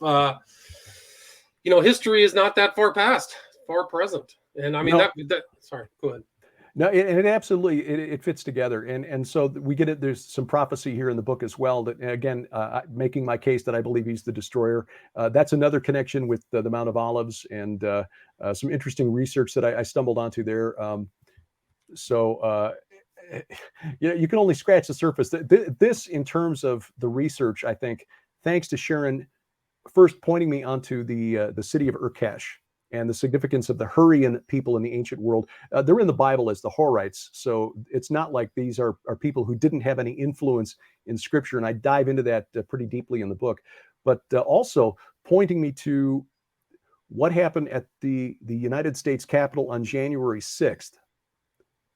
history is not that far past, far present. And I mean No, that. Sorry, go ahead. no, it absolutely it fits together, and so we get it. There's some prophecy here in the book as well. That again, making my case that I believe he's the destroyer. That's another connection with the Mount of Olives, and some interesting research that I stumbled onto there. So you can only scratch the surface. This, in terms of the research, I think, thanks to Sharon first pointing me onto the city of Urkesh and the significance of the Hurrian people in the ancient world. They're in the Bible as the Horites, so it's not like these are people who didn't have any influence in Scripture, and I dive into that pretty deeply in the book. But also pointing me to what happened at the United States Capitol on January 6th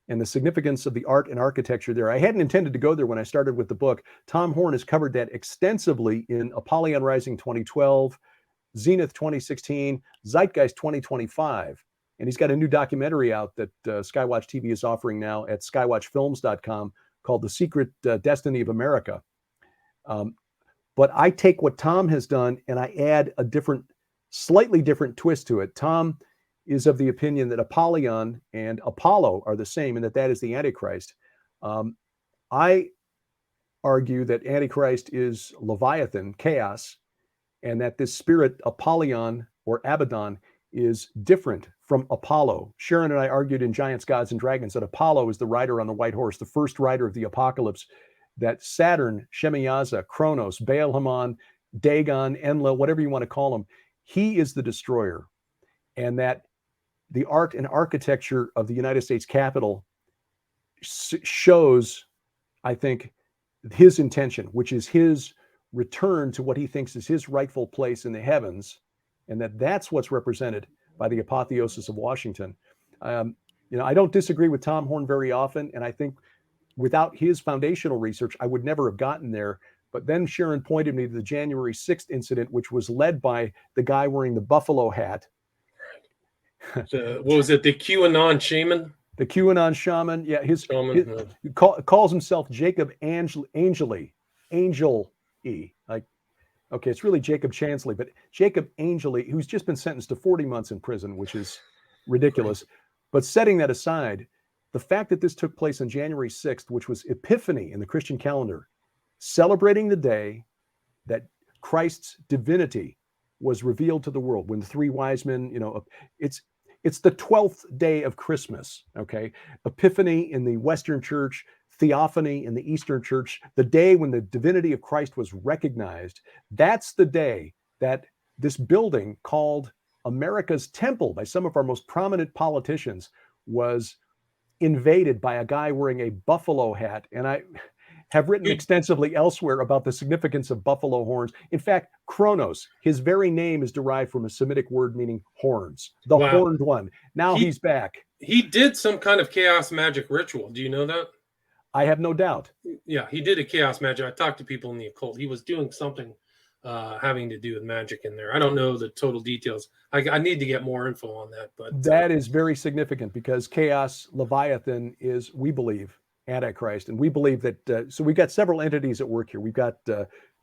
and the significance of the art and architecture there. I hadn't intended to go there when I started with the book. Tom Horn has covered that extensively in Apollyon Rising 2012, Zenith 2016, Zeitgeist 2025. And he's got a new documentary out that Skywatch TV is offering now at skywatchfilms.com called The Secret Destiny of America. But I take what Tom has done and I add a slightly different twist to it. Tom is of the opinion that Apollyon and Apollo are the same and that is the Antichrist. I argue that Antichrist is Leviathan, chaos, and that this spirit Apollyon or Abaddon is different from Apollo. Sharon and I argued in Giants, Gods, and Dragons that Apollo is the rider on the white horse, the first rider of the apocalypse, that Saturn, Shemiyaza, Kronos, Baal-Hamon, Dagon, Enlil, whatever you want to call him, he is the destroyer, and that the art and architecture of the United States Capitol shows, I think, his intention, which is his return to what he thinks is his rightful place in the heavens, and that's what's represented by the apotheosis of Washington. I don't disagree with Tom Horn very often, and I think without his foundational research, I would never have gotten there. But then Sharon pointed me to the January 6th incident, which was led by the guy wearing the buffalo hat. What was it? The QAnon shaman? The QAnon shaman. Yeah, he calls himself Jacob Angeli. Like, okay, it's really Jacob Chansley, but Jacob Angeli, who's just been sentenced to 40 months in prison, which is ridiculous. Right. But setting that aside, the fact that this took place on January 6th, which was Epiphany in the Christian calendar, celebrating the day that Christ's divinity was revealed to the world, when the three wise men, it's the 12th day of Christmas, okay? Epiphany in the Western Church, Theophany in the Eastern Church, the day when the divinity of Christ was recognized. That's the day that this building called America's Temple by some of our most prominent politicians was invaded by a guy wearing a buffalo hat. And I have written extensively elsewhere about the significance of buffalo horns. In fact, Kronos, his very name is derived from a Semitic word meaning horns, the horned one. Now he's back. He did some kind of chaos magic ritual. Do you know that? I have no doubt. Yeah, he did a chaos magic. I talked to people in the occult. He was doing something having to do with magic in there. I don't know the total details. I need to get more info on that. But that is very significant because chaos, Leviathan, is, we believe, Antichrist. And we believe that, so we've got several entities at work here. We've got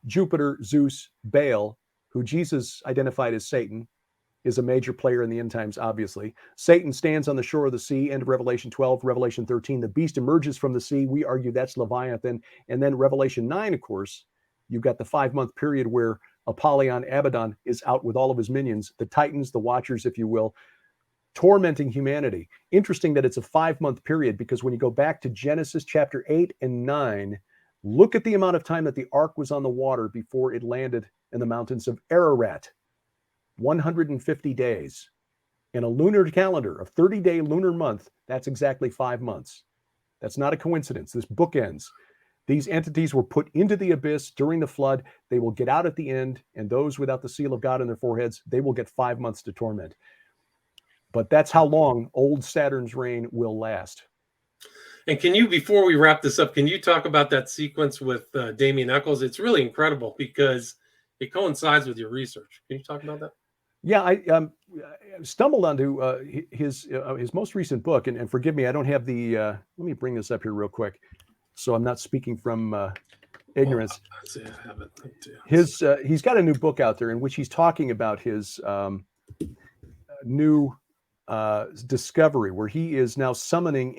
Jupiter, Zeus, Baal, who Jesus identified as Satan, is a major player in the end times, obviously. Satan stands on the shore of the sea, end of Revelation 12, Revelation 13. The beast emerges from the sea. We argue that's Leviathan. And then Revelation 9, of course, you've got the 5-month period where Apollyon, Abaddon is out with all of his minions, the Titans, the Watchers, if you will, tormenting humanity. Interesting that it's a 5-month period, because when you go back to Genesis chapter 8 and 9, look at the amount of time that the ark was on the water before it landed in the mountains of Ararat. 150 days. In a lunar calendar, a 30-day lunar month, that's exactly 5 months. That's not a coincidence. This book ends. These entities were put into the abyss during the flood. They will get out at the end, and those without the seal of God in their foreheads, they will get 5 months to torment. But that's how long old Saturn's reign will last. And can you, before we wrap this up, can you talk about that sequence with Damien Eccles? It's really incredible because it coincides with your research. Can you talk about that? Yeah, I stumbled onto his most recent book, and forgive me, I don't have the. Let me bring this up here real quick, so I'm not speaking from ignorance. Well, I have it. He's got a new book out there in which he's talking about his new discovery, where he is now summoning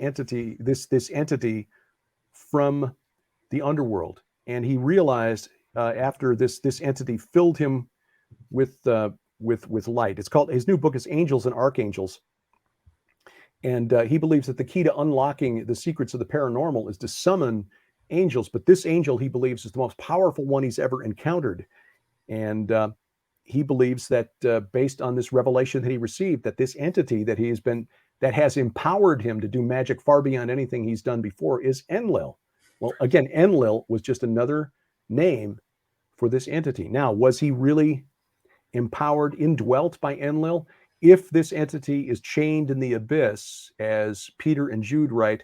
this entity from the underworld, and he realized after this entity filled him with light. It's called, his new book is Angels and Archangels, and he believes that the key to unlocking the secrets of the paranormal is to summon angels. But this angel, he believes, is the most powerful one he's ever encountered, and he believes that based on this revelation that he received, that this entity that has empowered him to do magic far beyond anything he's done before is Enlil. Well, again, Enlil was just another name for this entity. Now, was he really empowered, indwelt by Enlil? If this entity is chained in the abyss, as Peter and Jude write,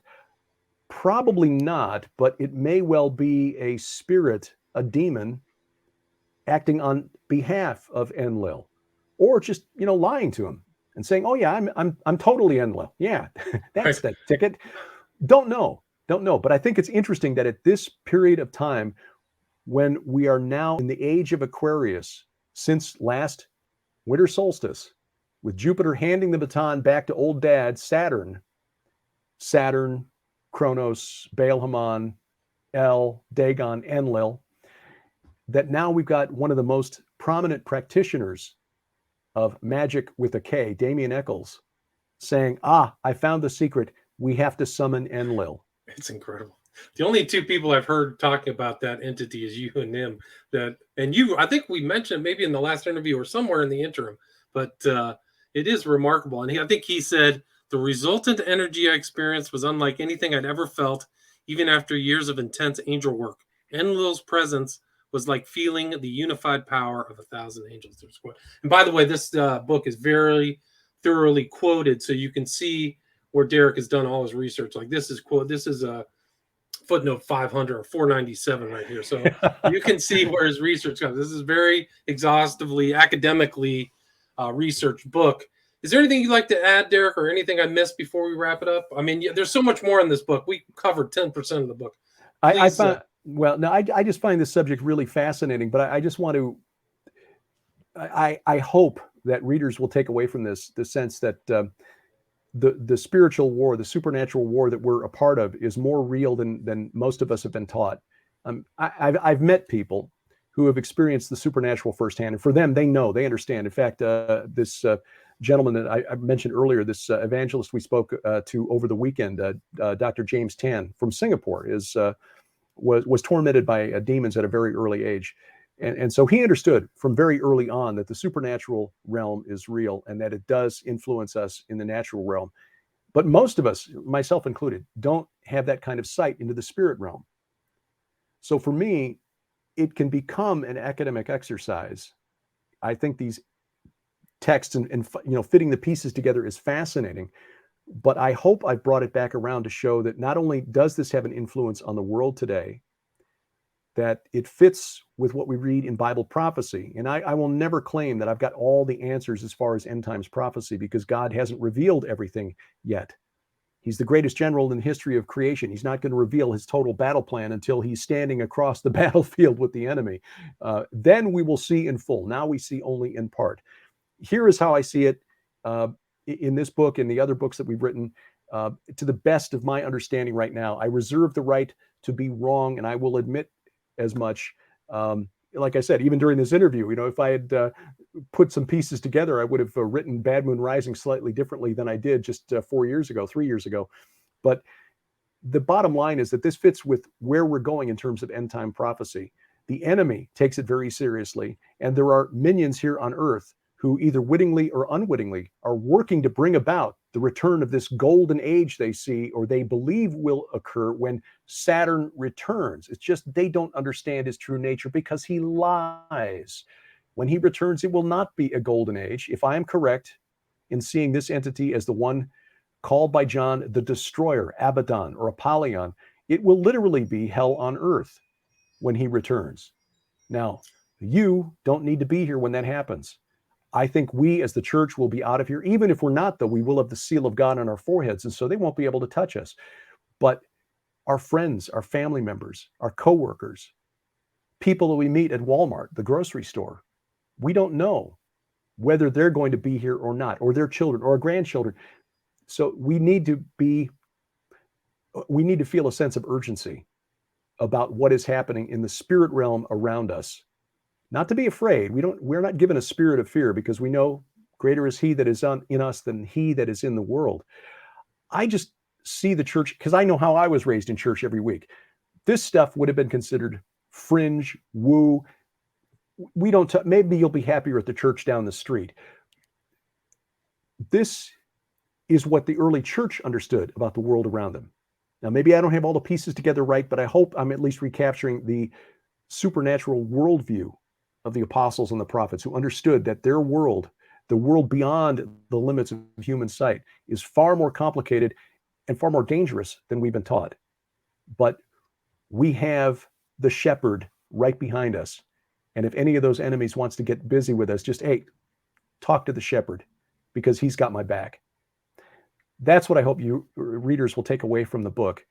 probably not, but it may well be a spirit, a demon, acting on behalf of Enlil, or just lying to him and saying, "Oh yeah, I'm totally Enlil. Yeah, that's the ticket." Don't know. But I think it's interesting that at this period of time, when we are now in the age of Aquarius, since last winter solstice, with Jupiter handing the baton back to old dad Saturn, Kronos, Baal-Hamon, El, Dagon, Enlil, that now we've got one of the most prominent practitioners of magic with a K, Damien Eccles, saying, I found the secret. We have to summon Enlil. It's incredible. The only two people I've heard talking about that entity is you and him. I think we mentioned maybe in the last interview or somewhere in the interim, but it is remarkable. And I think he said, the resultant energy I experienced was unlike anything I'd ever felt, even after years of intense angel work. Enlil's presence was like feeling the unified power of 1,000 angels. And by the way, this book is very thoroughly quoted, so you can see where Derek has done all his research. Like this is a footnote 500 or 497 right here. So you can see where his research comes. This is very exhaustively, academically researched book. Is there anything you'd like to add, Derek, or anything I missed before we wrap it up? I mean, there's so much more in this book. We covered 10% of the book. Please, I just find this subject really fascinating, but I just want to, I hope that readers will take away from this the sense that the spiritual war, the supernatural war that we're a part of is more real than most of us have been taught. I've met people who have experienced the supernatural firsthand, and for them, they understand. In fact, this gentleman that I mentioned earlier, this evangelist we spoke to over the weekend, Dr. James Tan from Singapore, was tormented by demons at a very early age. And so he understood from very early on that the supernatural realm is real and that it does influence us in the natural realm. But most of us, myself included, don't have that kind of sight into the spirit realm. So for me, it can become an academic exercise. I think these texts and fitting the pieces together is fascinating. But I hope I've brought it back around to show that not only does this have an influence on the world today, that it fits with what we read in Bible prophecy. And I will never claim that I've got all the answers as far as end times prophecy, because God hasn't revealed everything yet. He's the greatest general in the history of creation. He's not going to reveal his total battle plan until he's standing across the battlefield with the enemy. Then we will see in full. Now we see only in part. Here is how I see it in this book and the other books that we've written. To the best of my understanding right now, I reserve the right to be wrong, and I will admit as much. Like I said, even during this interview, if I had put some pieces together, I would have written Bad Moon Rising slightly differently than I did just 3 years ago. But the bottom line is that this fits with where we're going in terms of end time prophecy. The enemy takes it very seriously, and there are minions here on earth who either wittingly or unwittingly are working to bring about the return of this golden age they see or they believe will occur when Saturn returns. It's just they don't understand his true nature because he lies. When he returns, it will not be a golden age. If I am correct in seeing this entity as the one called by John the destroyer, Abaddon or Apollyon. It will literally be hell on earth when he returns. Now, you don't need to be here when that happens. I think we as the church will be out of here. Even if we're not, though, we will have the seal of God on our foreheads, and so they won't be able to touch us. But our friends, our family members, our coworkers, people that we meet at Walmart, the grocery store, we don't know whether they're going to be here or not, or their children or grandchildren. So we need to feel a sense of urgency about what is happening in the spirit realm around us. Not to be afraid. We're not given a spirit of fear, because we know greater is he that is in us than he that is in the world. I just see the church, because I know how I was raised in church every week. This stuff would have been considered fringe, woo. We don't, maybe you'll be happier at the church down the street. This is what the early church understood about the world around them. Now, maybe I don't have all the pieces together right, but I hope I'm at least recapturing the supernatural worldview of the apostles and the prophets, who understood that their world, the world beyond the limits of human sight, is far more complicated and far more dangerous than we've been taught. But we have the shepherd right behind us. And if any of those enemies wants to get busy with us, just, hey, talk to the shepherd, because he's got my back. That's what I hope you readers will take away from the book.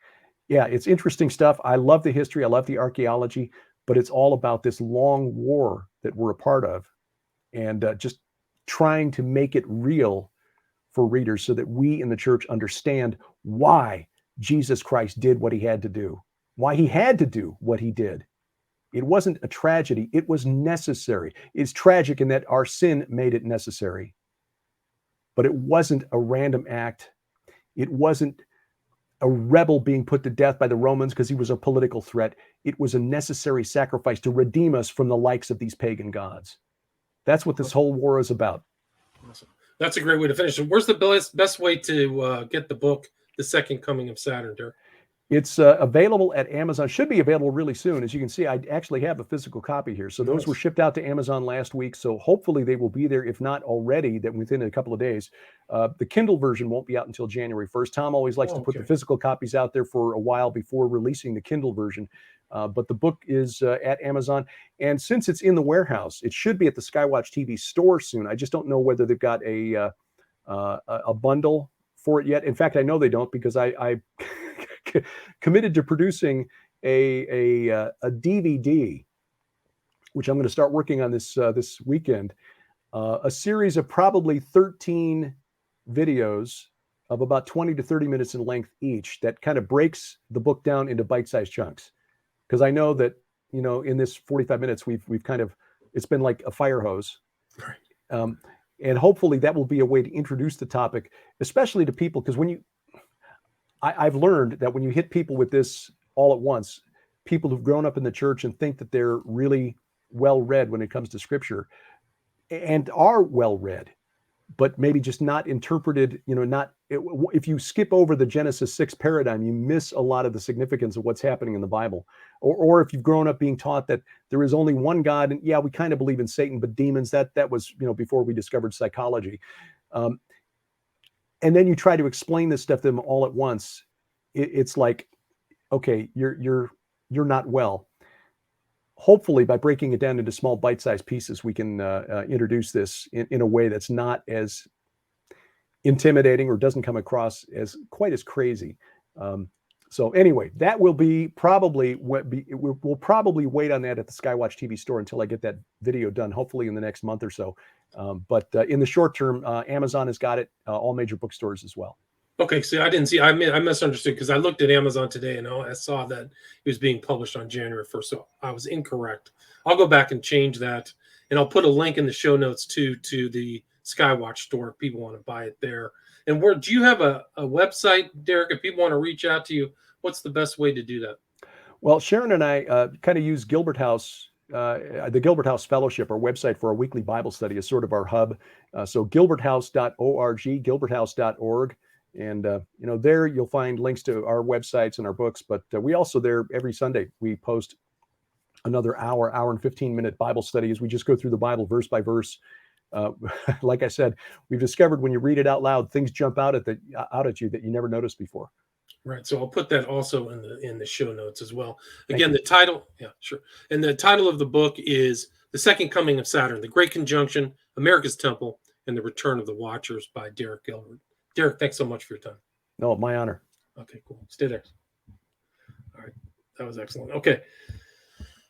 Yeah, it's interesting stuff. I love the history. I love the archaeology, but it's all about this long war that we're a part of, and just trying to make it real for readers so that we in the church understand why Jesus Christ did what he had to do, why he had to do what he did. It wasn't a tragedy. It was necessary. It's tragic in that our sin made it necessary, but it wasn't a random act. It wasn't a rebel being put to death by the Romans because he was a political threat. It was a necessary sacrifice to redeem us from the likes of these pagan gods. That's what this whole war is about. Awesome. That's a great way to finish. So where's the best way to get the book, The Second Coming of Saturn, Derek? It's available at Amazon. Should be available really soon. As you can see, I actually have a physical copy here. So those were shipped out to Amazon last week. So hopefully they will be there, if not already, that within a couple of days. The Kindle version won't be out until January 1st. Tom always likes to put the physical copies out there for a while before releasing the Kindle version. But the book is at Amazon. And since it's in the warehouse, it should be at the Skywatch TV store soon. I just don't know whether they've got a bundle for it yet. In fact, I know they don't, because I committed to producing a DVD, which I'm going to start working on this weekend, a series of probably 13 videos of about 20 to 30 minutes in length each, that kind of breaks the book down into bite-sized chunks. Because I know that, in this 45 minutes, we've kind of, it's been like a fire hose. Right. And hopefully that will be a way to introduce the topic, especially to people, because I've learned that when you hit people with this all at once, people who've grown up in the church and think that they're really well read when it comes to scripture, and are well read, but maybe just not interpreted, if you skip over the Genesis 6 paradigm, you miss a lot of the significance of what's happening in the Bible. Or if you've grown up being taught that there is only one God, and yeah, we kind of believe in Satan, but demons, that was, before we discovered psychology. And then you try to explain this stuff to them all at once. It's like, okay, you're not well. Hopefully, by breaking it down into small bite-sized pieces, we can introduce this in a way that's not as intimidating or doesn't come across as quite as crazy. So anyway, that will be probably we'll probably wait on that at the Skywatch TV store until I get that video done, hopefully in the next month or so. But in the short term, Amazon has got it, all major bookstores as well. Okay, see, I didn't see. I misunderstood, because I looked at Amazon today and I saw that it was being published on January 1st. So I was incorrect. I'll go back and change that, and I'll put a link in the show notes to the Skywatch store if people want to buy it there. And where do you have a website, Derek? If people want to reach out to you, what's the best way to do that? Well, Sharon and I kind of use Gilbert House. The Gilbert House Fellowship, our website for our weekly Bible study, is sort of our hub. So gilberthouse.org, gilberthouse.org. And, there you'll find links to our websites and our books. But we also there every Sunday, we post another hour and 15-minute Bible study as we just go through the Bible verse by verse, Like I said, we've discovered when you read it out loud, things jump out at you that you never noticed before. Right. So I'll put that also in the show notes as well. Thank Again, you. the title, yeah, sure. And the title of the book is The Second Coming of Saturn, The Great Conjunction, America's Temple, and the Return of the Watchers by Derek Gilbert. Derek, thanks so much for your time. No, my honor. Okay, cool. Stay there. All right. That was excellent. Okay.